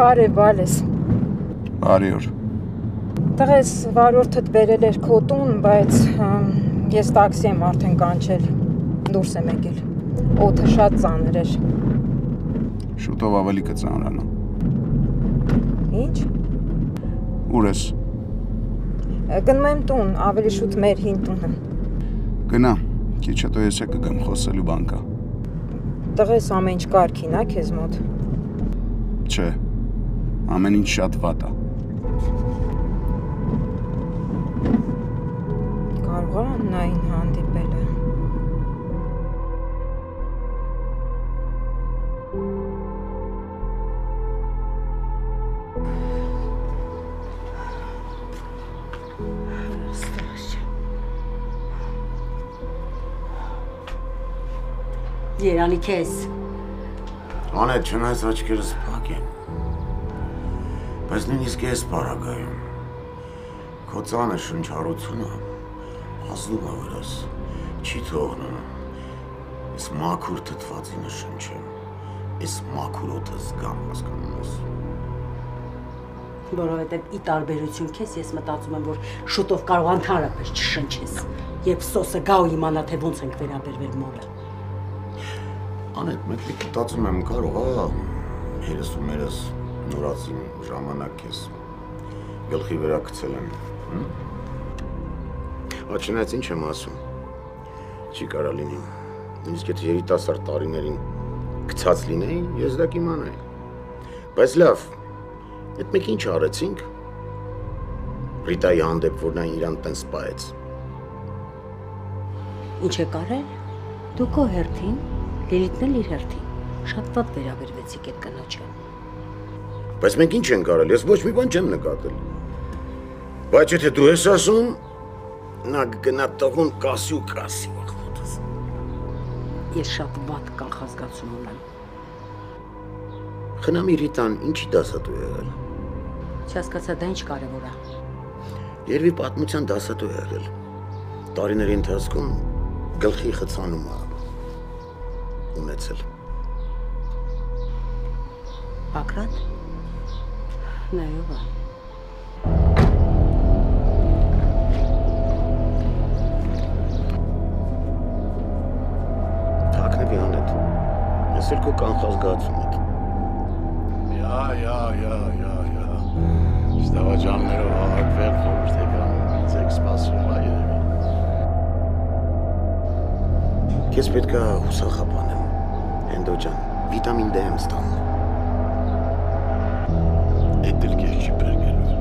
Բարև Վալես։ Բարի օր։ Տղես վարորդդ բերել էր քո տուն, բայց ես տաքսի եմ արդեն կանչել, դուրս եմ եկել, օդը շատ ծանր էր։ Շուտով ավելի կծանրանա։ Ինչ? Ուր ես։ Գնում եմ տուն, ավելի շուտ մեր հին տունը։ Գնա, քիչ հետո ես կգամ խոսելու բան կա։ Տղես ամեն ինչ կարգին է քեզ մոտ։ Չէ, ամեն ինչ շատ վատ է։ Կարող է Աննային հանդիպելը։ Երանի քեզ։ Անետ, չնայած աչքերս փակ են, բայց նույնիսկ ես պարագայում, քո ծանր շնչառությունը ազդում է վրաս, չի թողնում, ես մաքուր թթվածինը շնչեմ, ես մաքուր օդը զգամ, հասկանում ես։ Որովհետև ի տարբերություն քեզ ես մտածում եմ, որ շուտով կարող ընդհանրապես չշնչես, երբ սոսը գա ու իմանա, թե ոնց ենք վերաբերվել մորը։ Անետ, մեկ մտածում եմ, կարող է երես ու մերս նորածին ժամանակ քեզ գլխի վրա գցել են։ Չնայած ինչ եմ ասում, չի կարա լինի, նույնիսկ եթե երիտասարդ տարիներին գցած լինեի, ես դա կիմանայի։ Բայց լավ, այդ մեկ ինչ արեցինք, Ռիտայի հանդեպ, որ նա իրան տենց սպայեց։ Ինչ է կարել, դու քո հերթին, Լիլիթն էլ իր հերթին, շատ վատ վերաբերվեցիք այդ կնոջը։ Բայց մենք ինչ ենք արել, ես ոչ մի բան չեմ նկատել։ Բայց եթե դու ես ասում, նա գնա տղուն կասի ու կասի աղոտս։ Ես շատ վատ կանխազգացում ունեմ։ Խնամի Ռիտան ինչի դասատու է եղել։ Չհասկացա, դա ինչ կարևոր է։ Երևի պատմության դասատու է եղել։ Տարիների ընթացքում գլխի խցանում է ունեցել։ Պակրատ։ Նայով է։ Թաքնվի Անետ, ես էլ քո կանխազգացում եմ։ Յա, ստավաճաններով հավաքվել խորհրդական ինձ եք սպասում երևի։ Ես պետք է հուսախապանեմ, Հենդո ջան, վիտամին D եմ ստանում։ Էդ էլ քեզ չի բերգելու։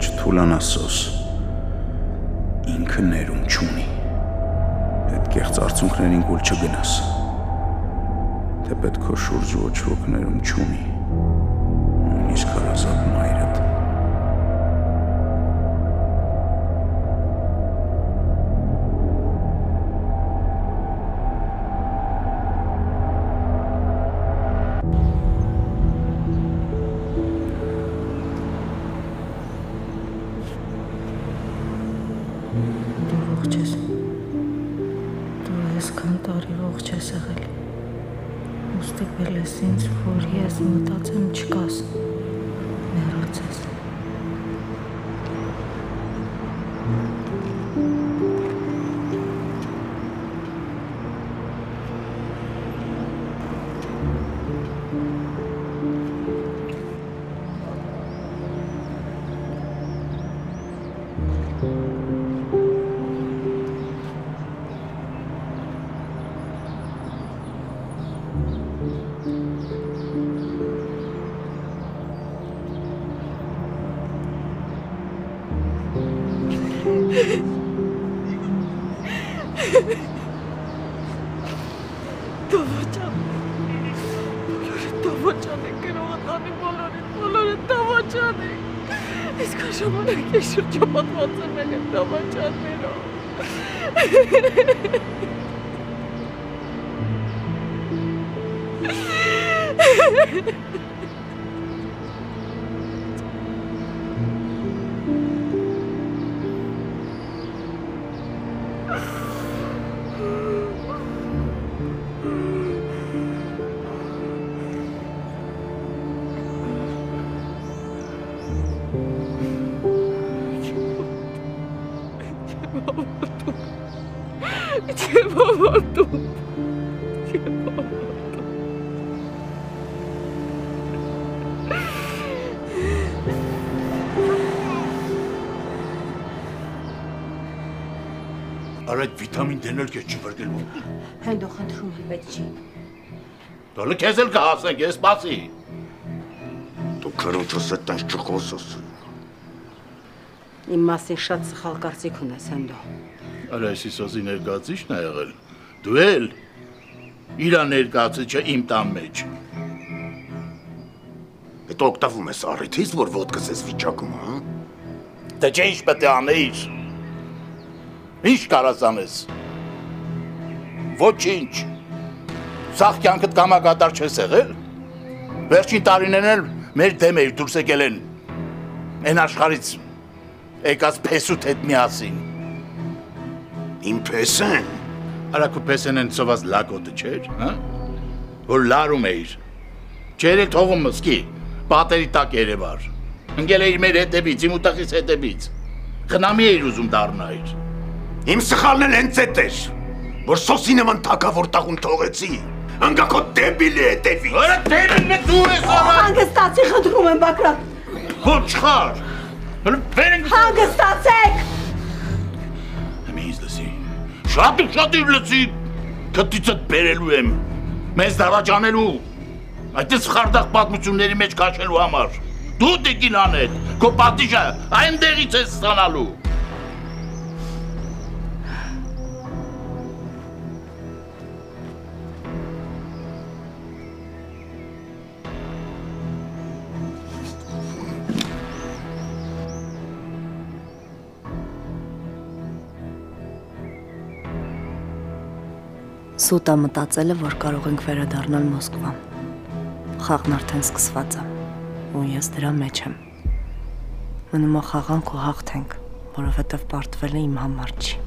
Չթուլանասոս, ինքը ներում չունի, հետ կեղծ արցունքներին գուլ չգնաս, թե պետք քո շուրջ ոչ ոք ներում չունի, նույնիսկ հարազատ մայրդ։ Մտածեմ չկաս, մեռացես։ Դու ոչ անեք Այսքան ժամանակ ես շրջապատված եմ եղել դավաճաններով։ Արդ վիտամին դենել կեզ չի բրգելու։ Հենդո խնդրում եմ, բայց չի։ Դոլը կեզ էլ կհասենք, ես պասի։ Դու քրոջս է տանց չխոսս։ Իմ մասին շատ սխալ կարծիք ունես, Հենդո։ Արա այս իսոսի ներկացիչն է եղել։ Դու էլ իրա ներկացիչը իմ տան մեջ։ Հետո օգտվում ես առիթից, որ ոտքս ես վիճակում, հա։ Դե չէ ինչ պետք է անեիր։ Ինչ կարաս անես։ Ոչինչ։ Սաղ կյանքդ կամակատար չես եղել։ Վերջին տարիներն էլ մեր դեմ էիր դուրս եկել են։ Են աշխարից եկած փեսուտ հետ միասին։ Իմ փեսեն։ Արա քո փեսեն են ծոված լակոտը չէր, հա։ Որ լարում էիր։ Չէր էլ թողում մսկի, պատերի տակ երևար։ Ընկել էիր մեր հետևից, իմ ուտախից հետևից։ Խնամի էիր ուզում դառնայիր։ Իմ սխալն էլ հենց էդ էր, որ սոսի նման թակավոր տաղուն թողեցի, անգա քո դեբիլի հետևից։ Արա դեբիլն է դու ես արա։ Հանգստացի խնդրում եմ, Բակրատ։ Ոչ խար։ Բերենք։ Հանգստացեք։ Հիմա ինձ լսի։ Շատ իր լսի։ Քտիցդ բերելու եմ։ Մեզ դավաճանելու։ Այդ սխարդախ պատմությունների մեջ քաշելու համար։ Դու դեկին անեդ։ Քո պատիժը այնտեղից ես ստանալու։ Սուտա մտածել է, որ կարող ենք վերադառնալ Մոսկվա։ Խաղն արդեն սկսված է, ու ես դրա մեջ եմ։ Մնում է խաղանք ու հաղթենք, որովհետև պարտվել է իմ համար չի։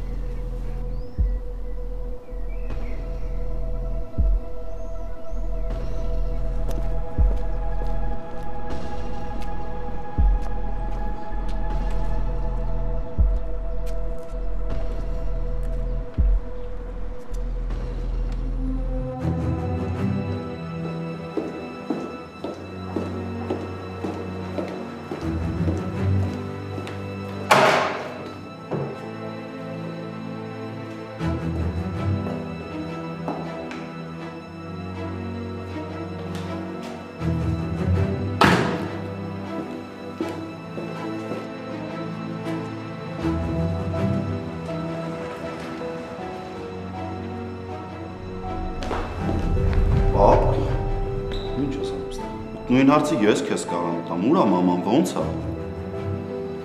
Նույն հարցի ես քեզ կարող տամ, ուր է մաման, ոնց է։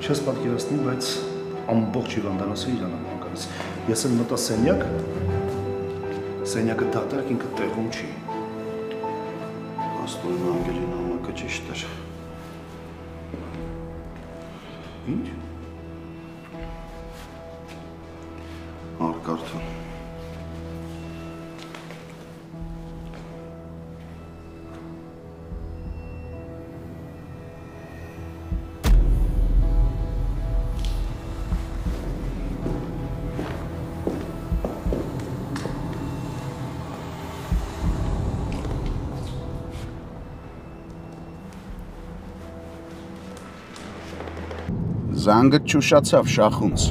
Չես պատկերացնի, բայց ամբողջ հիվանդանոցը իրան է մանկանից։ Ես էլ մտա սենյակ, սենյակը դատարկ ինքը տեղում չի։ Աստորն անգելին ամակը ճիշտ էր։ Ինչ։ Արկարդը։ Զանգը ճուշացավ շախունց։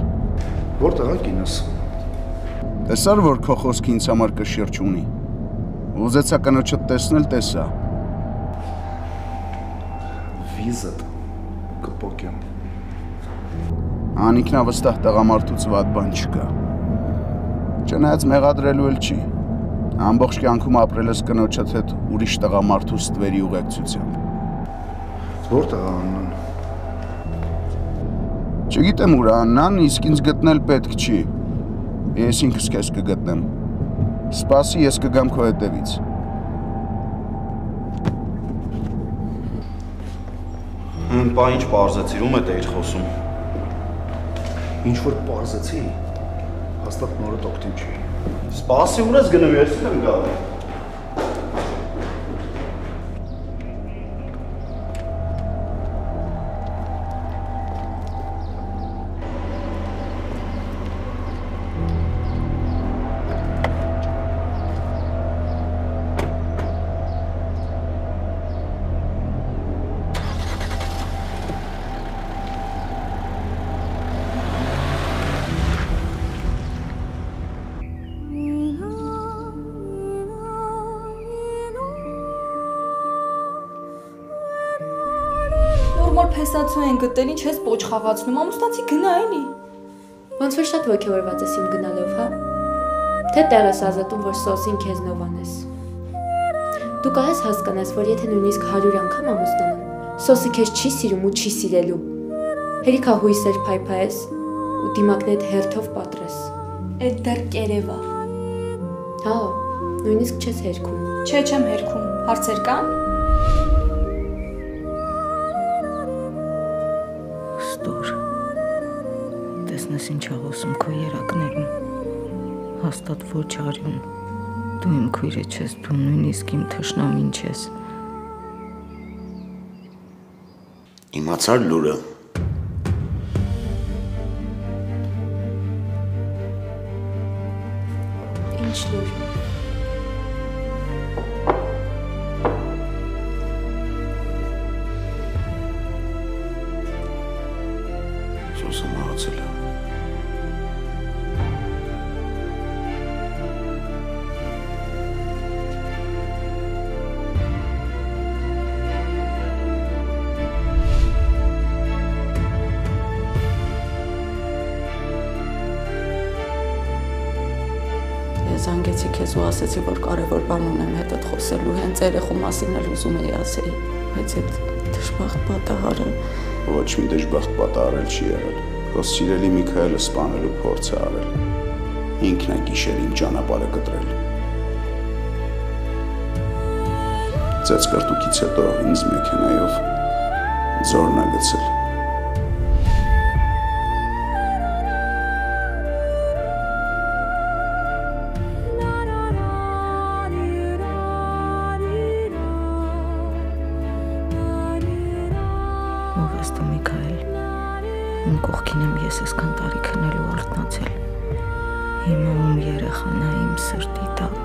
Որտեղ է կինս։ Տեսար, որ քո խոսքը ինձ համար կշիռ չունի։ Ուզեցա կնոջդ տեսնել, տեսա։ Վիզդ կփոքեմ։ Անիկնա վստահ տղամարդուց վատ բան չկա։ Չնայած մեղադրելու էլ չի։ Ամբողջ կյանքում ապրել ես կնոջդ հետ ուրիշ տղամարդու ստվերի ուղեկցությամբ։ Որտեղ է Աննան։ Չգիտեմ ուր Աննան, իսկ ինձ գտնել պետք չի։ Ես ինքս քեզ կգտնեմ։ Սպասի, ես կգամ քո հետևից։ Բա ինչ պարզեցիր, ում է էիր խոսում։ Ինչ որ պարզեցի, հաստատ նորդ օգտին չի։ Սպասի, ուր ես գնում, ես եմ գալու։ Փեսացու են գտել, ինչ ես պոչ խաղացնում, ամուսնացի գնա էլի։ Ոնց որ շատ ոգևորված ես իմ գնալով, հա։ Թե տեղ ես ազատում, որ սոսին քեզնով անես։ Դու կարես հասկանաս, որ եթե նույնիսկ 100 անգամ ամուսնանամ, սոսը քեզ չի սիրում ու չի սիրելու։ Հերիքա հույսեր փայփայես ու դիմակնեդ հերթով պատրես։ Էդ դեռ կերևա։ Հա, նույնիսկ չես հերքում։ Չէ, չեմ հերքում։ Հարցեր կան։ Տեսնես ինչ աղոսում քո երակներում, հաստատ ոչ արյուն, դու իմ քույրը չես, դու նույնիսկ իմ թշնամին չես։ Իմացար լուրը։ Ինչ լուր։ Սոսը մահացել է։ Զանգեցի քեզ ու ասեցի, որ կարևոր բան ունեմ հետդ խոսելու, հենց երեխու մասին էլ ուզում էի ասեի, բայց այդ դժբախտ պատահարը։ Ոչ մի դժբախտ պատահարել չի եղել։ Քո սիրելի Միքայելը սպանելու փորձ է արել։ Ինքն է գիշերին ճանապարհը կտրել։ Ծածկարտուքից հետո ինձ մեքենայով ձորն է գցել։ Ես այսքան տարի քնելու արթնացել, հիմա ում երեխան է իմ սրտի տակ։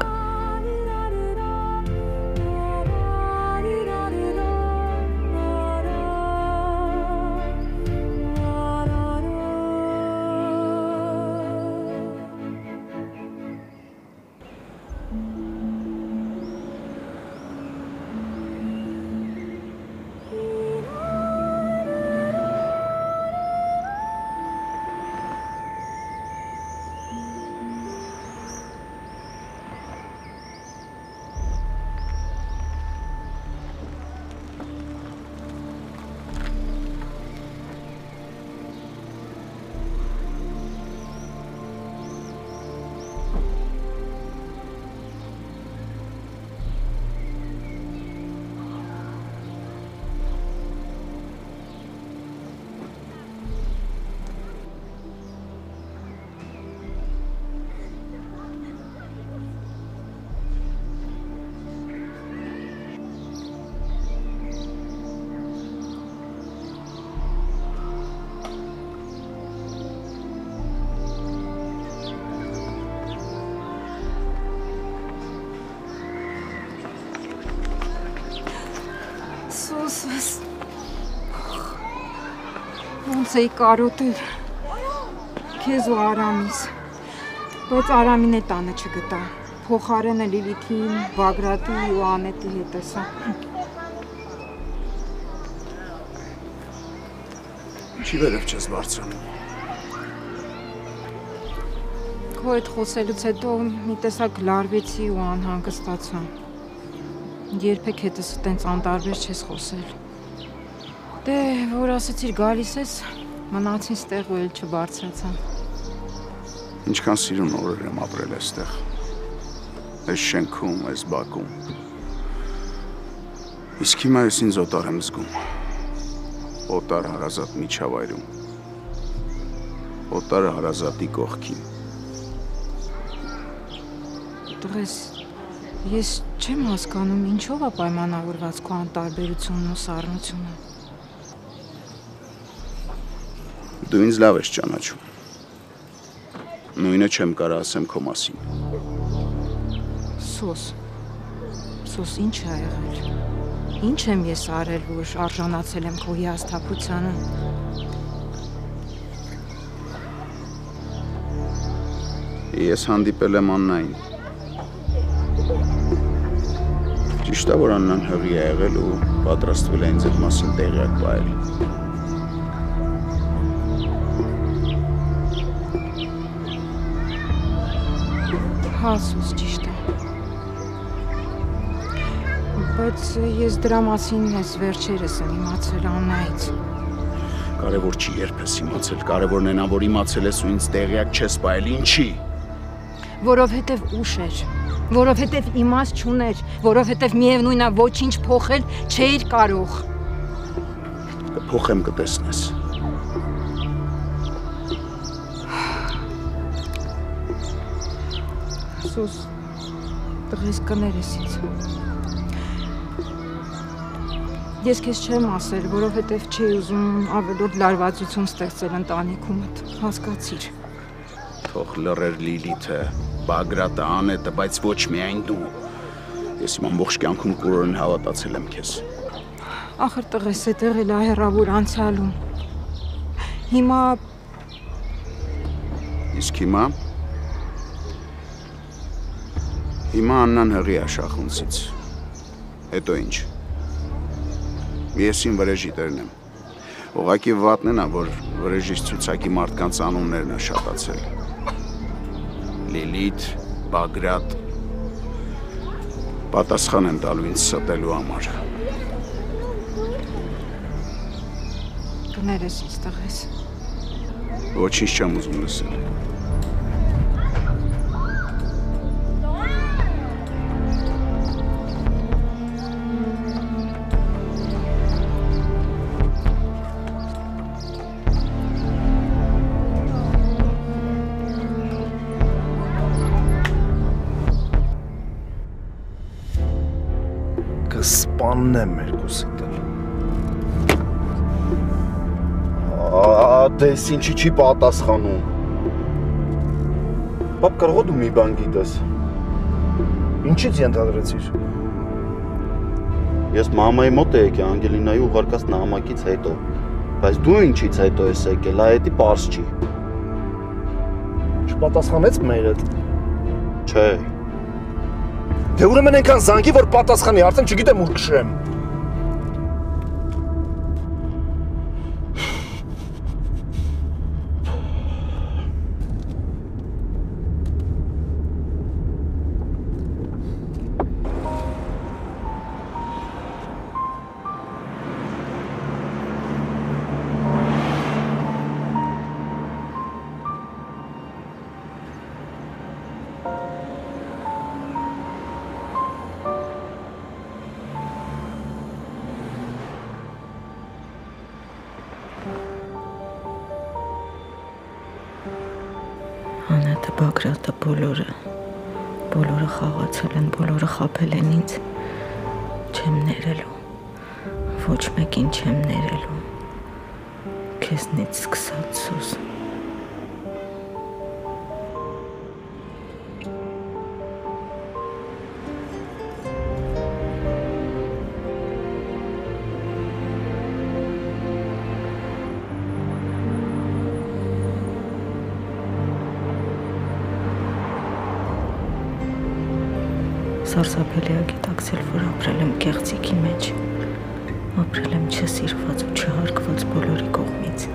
Ոնց էի կարոտել քեզ ու Արամիս, բայց Արամին է տանը չգտա, փոխարենը Լիլիթին, Բագրատի ու Անետի հետ էսա։ Ինչի վերև չես բարձրանում։ Քո հետ խոսելուց հետո մի տեսակ լարվեցի ու անհանգստացա։ Երբեք հետս տենց անտարբեր չես խոսել։ Դե, որ ասեցիր գալիս ես, Մնացին ստեղ ու էլ չբարձրացան։ Ինչքան սիրուն օրեր եմ ապրել այստեղ։ Այս շենքում, այս բակում։ Իսկ հիմա ես ինձ օտար եմ զգում։ Օտար հարազատ միջավայրում։ Օտար հարազատի կողքին։ Տղես, ես չեմ հասկանում ինչով է պայմանավորված քո անտարբերությունն ու սառնությունը։ Դու ինձ լավ ես ճանաչում։ Նույնը չեմ կարող ասեմ քո մասին։ Սոս ինչ է եղել։ Ինչ եմ ես արել, որ արժանացել եմ քո հիասթափությանը։ Ես հանդիպել եմ Աննային։ Ճիշտ է, որ Աննան հղի է եղել ու պատրաստվել է ինձ այդ մասին տեղյակ պահել։ Հա, Սոս, ճիշտ է։ Բայց ես դրա մասին ես վերջերս եմ իմացել Աննայից։ Կարևոր չի երբ ես իմացել, կարևորն է նա, որ իմացել ես ու ինձ տեղյակ չես պահել, ինչի։ Որովհետև ուշ էր, որովհետև իմաստ չուներ, որովհետև միևնույն է ոչինչ փոխել չէիր կարող։ Կփոխեմ կտեսնես։ Սոս, տղես կներես ինձ։ Ես քեզ չեմ ասել, որովհետև չի ուզում ավելորդ լարվածություն ստեղծել ընտանիքումդ, հասկացիր։ Թող լռեր Լիլիթը, Բագրատը, Անետը, բայց ոչ միայն դու։ Ես իմ ամբողջ կյանքում կուրորեն հավատացել եմ քեզ։ Ախր տղես է տեղել է հեռավոր անցյալում։ Հիմա… Իսկ հիմա… Հիմա Աննան հղի է շախունցից։ Հետո ինչ։ Ես իմ վրեժի տերն եմ։ Ուղղակի վատն է նա, որ վրեժից ցուցակի մարդկանց անուններն է շատացել։ Լիլիթ, Բագրատ, պատասխան են տալու ինձ ստելու համար։ Կներես ինձ տղես։ Ոչինչ չեմ ուզում լսել։ Սպաննեմ երկուսիդ էլ։ Դես ինչի չի պատասխանում։ Պապ, կարող դու մի բան գիտես։ Ինչից ենթադրեցիր։ Ես մամայի մոտ եկի Անգելինայի ուղարկած նամակից հետո, բայց դու ինչից հետո ես եկել, այդի պարզ չի։ Չպատասխանեց մերդ։ Չէ։ Դե ուրեմն այնքան զանգի, որ պատասխանի, արդեն չգիտեմ ուր քշեմ։ Անետը, Բագրատը, բոլորը խաղացել են, բոլորը խաբել են ինձ, չեմ ներելու, ոչ մեկին չեմ ներելու, քեզնից սկսած Սոս։ Սարսափելի է գիտակցել, որ ապրել եմ կեղծիքի մեջ, ապրել եմ չսիրված ու չհարգված բոլորի կողմից։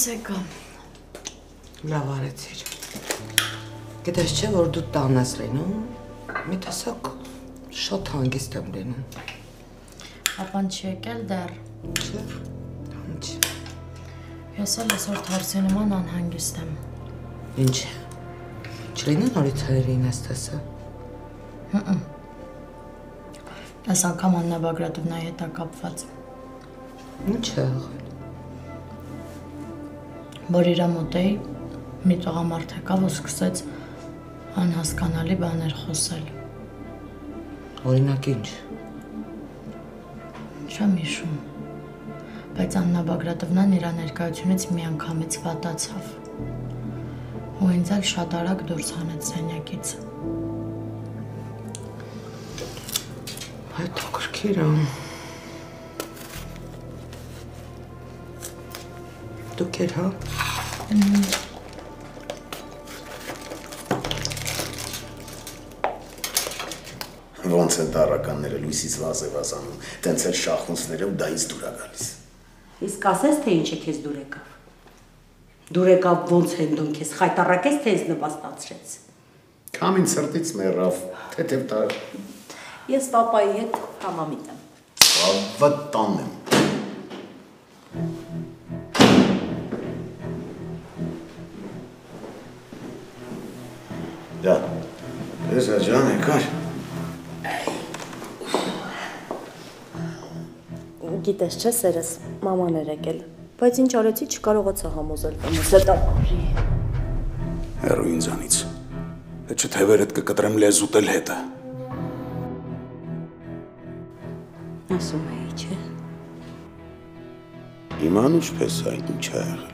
Ես եկա։ Լավ արեցիր։ Գիտես չէ, որ դու տան ես լինում, մի տեսակ շատ հանգիստ եմ լինում։ Ապան չի եկել դեռ։ Չէ, ինչ։ Ես էլ այսօր թարսի նման անհանգիստ եմ։ Ինչ, չլինի նորից հայերին ես տեսա։ Այս անգամ Աննա Բագրատովնայի հետ է կապված։ Ինչ է եղել։ Որ իրա մոտ էի, մի տղամարդ եկավ ու սկսեց անհասկանալի բաներ խոսել։ Օրինակ ինչ։ Չեմ հիշում, բայց Աննա Բագրատովնան իրա ներկայությունից մի անգամից վատացավ ու ինձ էլ շատ արագ դուրս հանեց սենյակից։ Հետաքրքիր է։ Դուք եր, հա։ Ոնց են տարականները լույսից վազ է վազանում, տենց էլ շախունցները ու դա ինձ դուր է գալիս։ Իսկ ասես, թե ինչ է քեզ դուր եկավ։ Դուր եկավ ոնց հենդուն քեզ խայտառակեց, թե ինձ նվաստացրեց։ Քամին սրտից մեռավ, թեթև տար։ Ես պապայի հետ համամիտ եմ։ Վտան եմ։ Դա, ես աջան եկար։ Գիտես չէ, սերս, մաման էր եկել, բայց ինչ արեցի չկարողացա համոզել ոնց է տապարի։ Հեռու ինձանից, թե չթևերդ կկտրեմ լեզուտ էլ հետը։ Ասում էի, չէ։ Իման ինչպես է, ինչ է եղել։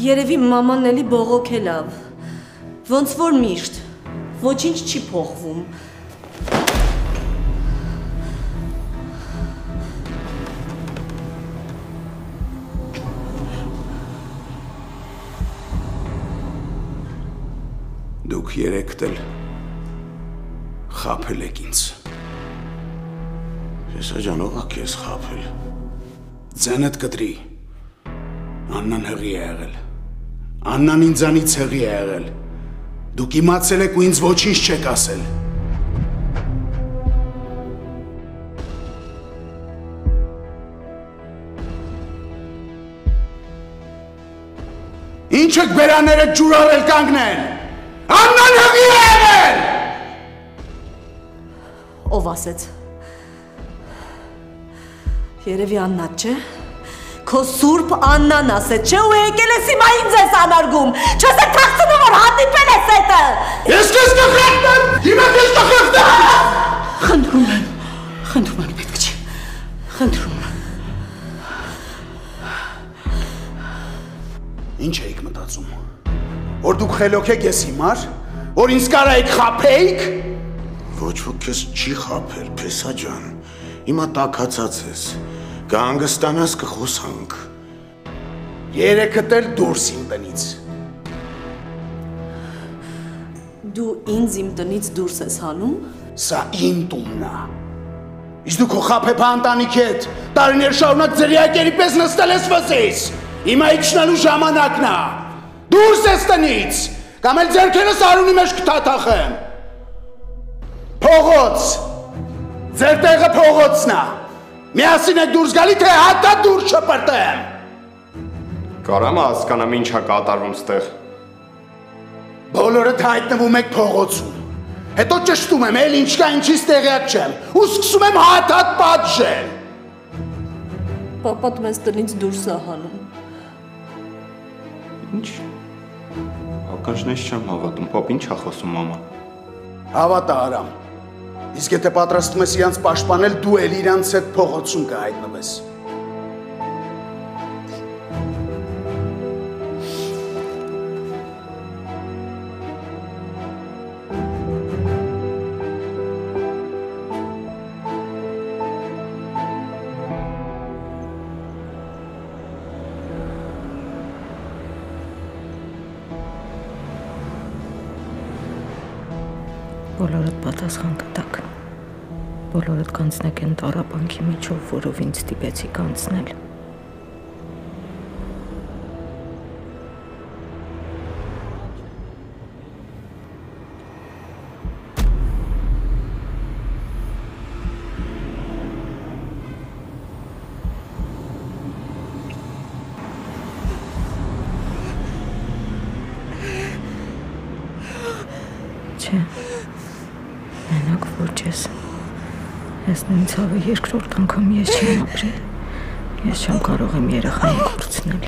Երևի մաման էլի բողոք է լավ, ոնց որ միշտ, ոչինչ չի փոխվում։ Դուք երեքդ էլ խաբել եք ինձ։ Ես աջան ողա քեզ խաբել։ Ձենդ կտրի, Աննան հղի է եղել, Աննան ինձանից հղի է եղել, դուք իմացել եք ու ինձ ոչինչ չեք ասել։ Ինչ եք բերաները ջուրարել կանգնել, Աննան հղի է եղել։ Ով ասեց։ Երևի Աննան չէ։ Քո սուրբ Աննան ասեց, չէ՞ ու եկել ես հիմա ինձ ես անարգում։ Չես եք թաքցնում, որ հանդիպել ես հետը։ Ես քեզ կխեղդեմ, հիմա քեզ կխեղդեմ։ Խնդրում եմ, պետք չի։ Խնդրում եմ։ Ինչ էիք մտածում, որ դուք խելոք եք ես հիմար, որ ինձ կարայիք խաբեիք։ Ոչ ոք քեզ չի խաբել, Փեսա ջան, հիմա տաքացած ես, կհանգստանաս կխոսանք։ Երեքդ էլ դուրս իմ տնից։ Դու ինձ իմ տնից դուրս ես հանում։ Սա իմ տունն է։ Իսկ դու քո խաբեբա ընտանիքի հետ տարիներ շարունակ ձրիակերի պես նստել ես վզից։ Հիմա իջնելու ժամանակն է։ Դուրս ես տնից, կամ էլ ձեռքերս արունի մեջ կթաթախեմ։ Փողոց։ Ձեր տեղը փողոցն է։ Միասին եք դուրս գալի, թե հատա դուրս չպրտեմ։ Կարամ հասկանամ ինչ է կատարվում ստեղ։ Բոլորդ հայտնվում եք փողոցում։ Հետո ճշտում եմ, էլ ինչ կա ինչից տեղյակ չեմ, ու սկսում եմ հատ պատժել։ Պապատ մեզ տնից դուրս է հանում։ Ինչ։ Ականջնես չեմ հավատում, պապ ինչ է խոսում մամա։ Հավատա Արամ։ Իսկ եթե պատրաստում ես իրանց պաշտպանել, դու էլ իրանց հետ փողոցում կհայտնվես։ Բոլորդ պատասխան կտակ, բոլորդ կանցնեք են տառապանքի միջով, որով ինձ ստիպեցիք անցնել։ Ոչ ես նույն ցավը երկրորդ անգամ ես չեմ ապրել։ Ես չեմ կարող եմ երեխային կորցնել։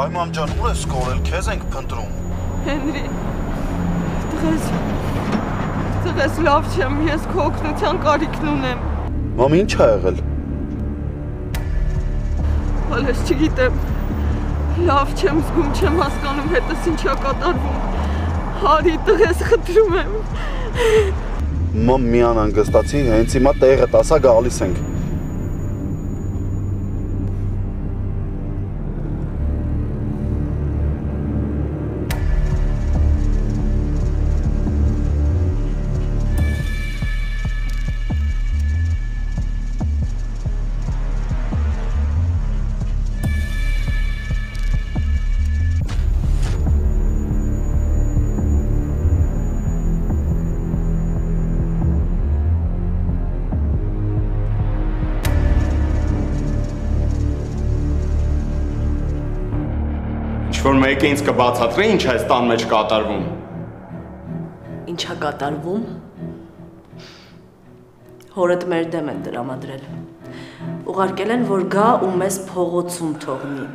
Այ մամ ջան, ուր ես կորել, քեզ ենք փնտրում։ Հենրի, տղես լավ չեմ, ես քո օգնության կարիքն ունեմ։ Մամ, ինչ ա եղել։ Հալես չգիտեմ, լավ չեմ զգում, չեմ հասկանում հետս ինչ ա կատարվում։ Հարի, տղես խնդրում եմ։ Մամ, մի անհանգստացի, հենց հիմա տեղը տասա գալիս ենք։ Որ մեկը ինձ կբացատրի ինչ է տան մեջ կատարվում։ Ինչա կատարվում։ Հորդ մեր դեմ են դրամադրել։ Ուղարկել են, որ գա ու մեզ փողոցում թողնի։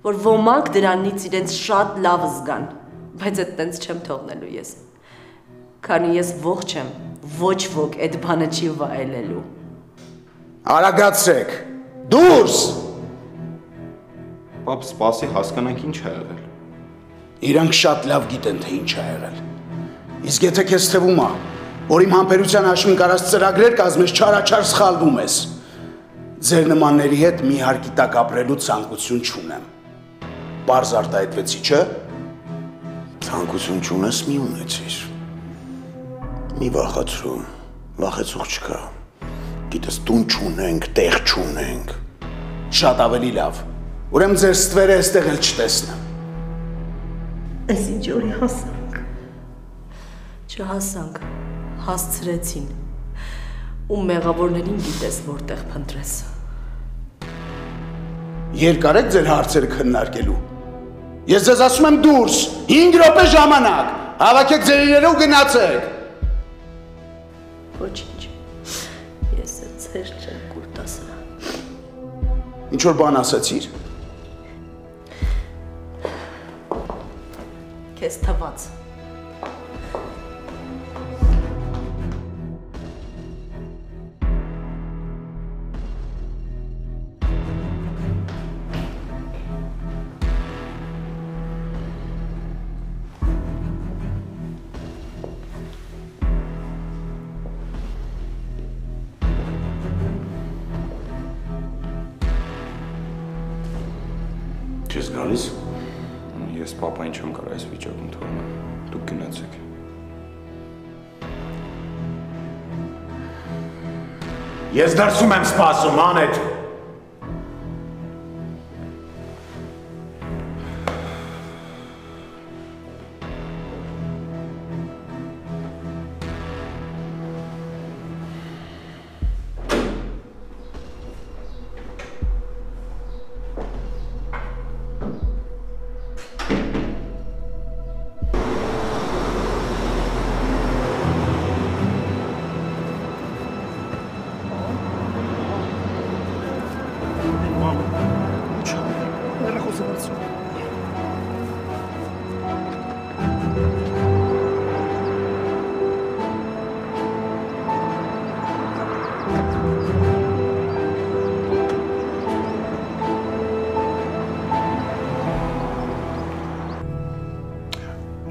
Որ ոմանք դրանից իրենց շատ լավ զգան, բայց այդ տենց չեմ թողնելու ես։ Քանի ես ողջ եմ, ոչ ոք այդ բանը չի վայելելու։ Արագացրեք։ Դուրս։ Պապ, սպասի հասկանանք ինչ է եղել։ Իրանք շատ լավ գիտեն, թե ինչ է եղել։ Իսկ եթե քեզ թվում է, որ իմ համբերության հաշվին կարած ծրագրեր կազմես, չարաչար սխալվում ես։ Ձեր նմանների հետ մի հարկի տակ ապրելու ցանկություն չունեմ։ Պարզ արտահայտվեցի, չէ՞։ Ցանկություն չունես, մի ունեցիր։ Մի վախացրու, վախեցող չկա։ Գիտես, տուն չունենք, տեղ չունենք։ Շատ ավելի լավ։ Ուրեմն ձեր ստվերը այստեղ էլ չտեսնեմ։ Այս ինչ օրի հասանք։ Չհասանք, հասցրեցին։ Ու մեղավորներին գիտես որտեղ փնտրես։ Երկար եք ձեր հարցերը քննարկելու։ Ես ձեզ ասում եմ դուրս, 5 րոպե ժամանակ, հավաքեք ձեր իրերը ու գնացեք։ Ոչինչ, ես այդ ձեր չեմ կուրտասրա։ Ինչ որ բան ասացիր։ Քեզ թված։ Քեզ գալիս։ Ես պապային չեմ կարող այս վիճակում թողնել, դուք գնացեք։ Ես դրսում եմ սպասում, անետ։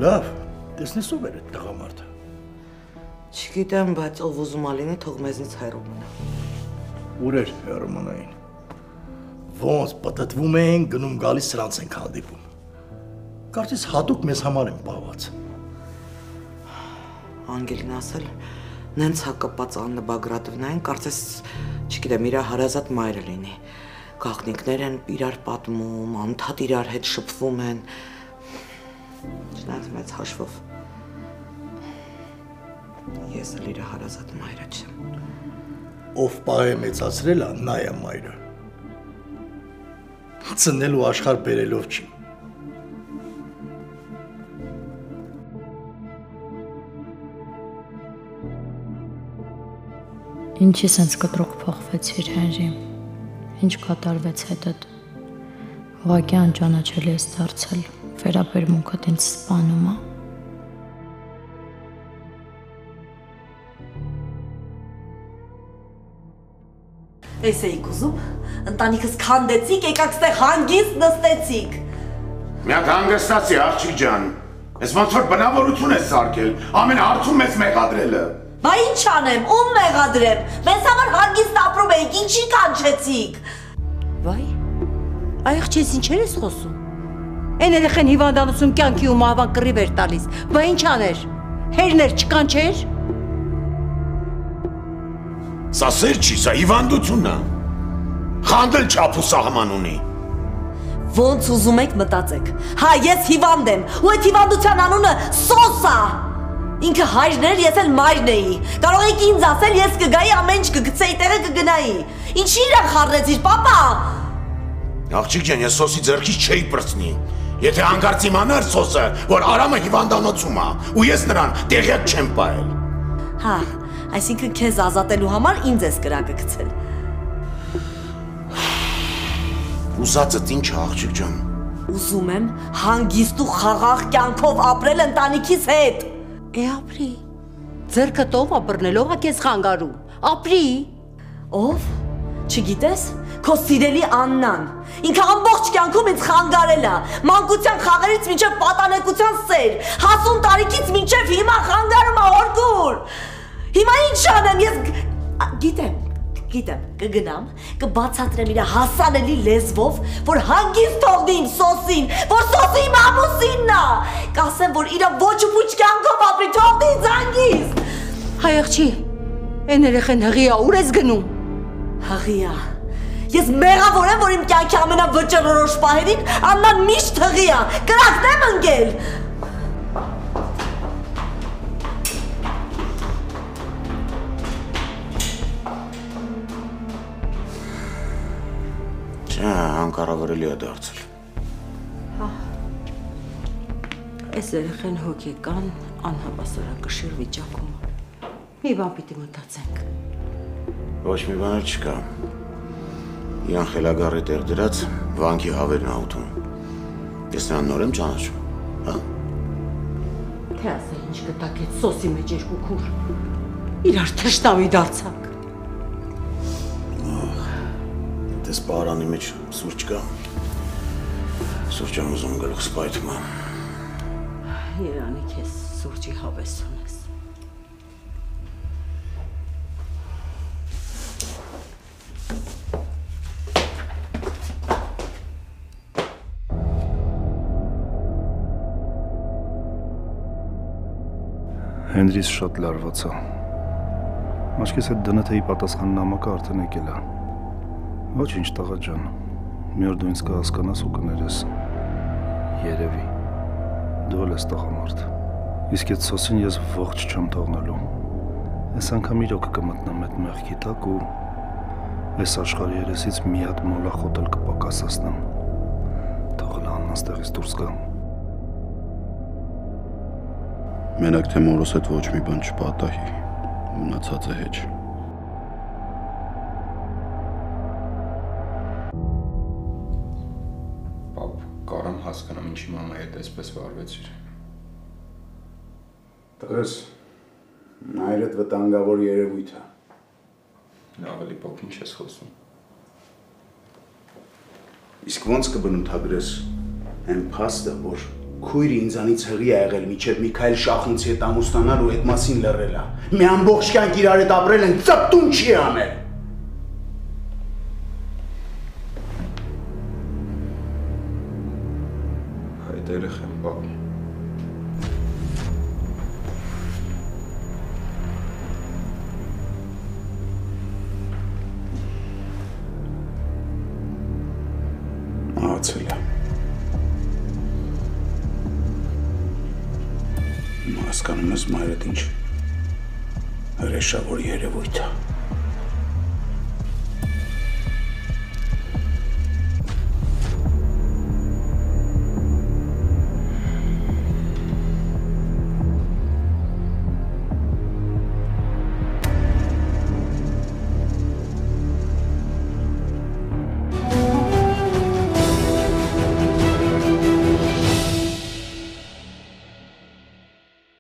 Լավ, տեսնես ով էր այդ տղամարդը։ Չգիտեմ, բայց ով ուզում ա լինի, թող մեզնից հեռու մնա։ Ուր էր հեռու մնային։ ոնց պատտվում են, գնում գալիս սրանց ենք հանդիպում։ Կարծես հատուկ մեզ համար են պահված։ Անգելին ասել, նենց հակապած Աննա Բագրատովնային, կարծես, չգիտեմ, իր հարազատ մայրը լինի։ Գաղտնիքներ են իրար պատմում, անդադ իրար հետ շփվում են։ Չնայած մեծ հաշվով ես էլ իր հարազատ մայրը չեմ։ Ով պահ է մեծացրել, նա է մայրը։ Ծնելու աշխարհ բերելով չի։ Ինչի սենց կտրուկ փոխվեցիր, Հենրի, ինչ կատարվեց հետդ, ուղղակի անճանաչելի ես դարձել, վերաբերմունքդ ինձ սպանում է։ Էս էիք ուզում, ընտանիքս քանդեցիք, եկաք ստեղ հանգիստ նստեցիք։ Միակ հանգստացի, աղջիկ ջան, ես ոնց որ բնավորություն ես սարքել, ամեն հարցում ես մեղադրելը։ Բա ինչ անեմ, ում մեղադրեմ, մեզ համար հանգիստ ապրում էիք, ինչի կանչեցիք։ Վայ, այղ չես ինչեր ես խոսում։ Են երեխեն հիվանդանոցում կյանքի ու մահվան կռիվ էր տալիս, բա ինչ աներ, հերներ չկանչեր։ Սա սեր չի, սա հիվանդությունն է։ Խանդել չափ ու սահման ունի։ Ոնց ուզում եք մտածեք։ Հա, ես հիվանդ եմ, ու այդ հիվանդության անունը սոս է։ Ինքը հայրն էր, ես էլ մայրն էի։ Կարող եք ինձ ասել, ես կգայի ամեն ինչ կգցեի, տեղը կգնայի։ Ինչի իրան խառնեցիր, պապա։ Աղջիկ ջան, ես սոսի ձեռքից չէի պրծնի։ Եթե հանկարծ իմանար սոսը, որ Արամը հիվանդանոցում է, ու ես նրան տեղյակ չեմ պահել։ Հա, այսինքն քեզ ազատելու համար ինձ ես կրակը գցել։ Ուզածդ ինչ է, աղջիկ ջան։ Ուզում եմ հանգիստ ու խաղաղ կյանքով ապրել ընտանիքիս հետ։ Է ապրի։ Ձերքդ ով է բռնելով է քեզ խանգարում։ Ապրի։ Ով։ Չգիտես, քո սիրելի Աննան։ Ինքը ամբողջ կյանքում ինձ խանգարել է։ Մանկության խաղերից մինչև պատանեկության սեր, հասուն տարիքից մինչև հիմա խանգարում է օրգուր։ Հիմա ինչ անեմ, ես գիտեմ, կգնամ, կբացատրեմ իր հասանելի լեզվով, որ հանգիստ թողնի իմ սոսին, որ սոսի իմ ամուսինն է։ Կասեմ, որ իր ոչ ու փուչ կյանքով ապրի, թողնի ինձ հանգիստ։ Հայ աղջի, են երեխեն հղի է, ուր ես գնում։ Հղի է։ Ես մեղավոր եմ, որ իմ կյանքի ամենավճռորոշ պահերին Աննան միշտ հղի է, կրակն եմ ընկել։ Անկառավարելի է դարձել։ Այս երեխեն հոգեկան անհավասարակշիռ վիճակում։ Մի բան պիտի մտածենք։ Ոչ մի բան չկա։ Իրան խելագարի տեղ դրած վանքի հավերն աղթում։ Ես նրան նոր եմ ճանաչում, հա։ Թե ասել ինչ կտակ այդ սոսի մեջ երկու քուր։ Իրար թշնամի դարձակ։ Դες պարանի մեջ սուրճ կա։ Սուրճ եմ ուզում գլուխս պայթում է։ Երանի քեզ սուրճի հավես ունես։ Հենրիս շատ լարված է։ Աչքիս հետ դնթեի պատասխան նամակը արդեն եկել է։ Ոչինչ տղա ջան, մի օր դու ինձ կհասկանաս ու կներես։ Երևի, դու էլ ես տղամարդ, իսկ այդ սոսին ես ողջ չեմ թողնելու։ Այս անգամ իրոք կմտնեմ այդ մեղքի տակ ու այս աշխարհի երեսից մի հատ մոլախոտ էլ կպակասացնեմ։ Թողել Աննան ստեղից դուրս գա։ Մենակ թե մորոս հետ ոչ մի բան չպատահի, մնացած է հեչ։ Կարամ հասկանամ ինչի մամայի հետ այսպես վարվեցիր։ Տղես, մայրդ վտանգավոր երևույթ է։ Ավելի փոքր ինչ ես խոսում։ Իսկ ոնց կբնութագրես այն փաստը, որ քույրը ինձանից հղի է եղել միջև Միքայել Շախունցի հետ ամուսնանալ ու այդ մասին լռել է։ Մի ամբողջ կյանք իրար հետ ապրել են, ծպտուն չի անել։ Հետ երեխեմ, բաբի։ Մահացել է։ Հասկանում ես մայրդ ինչ հրեշավոր երևույթ է։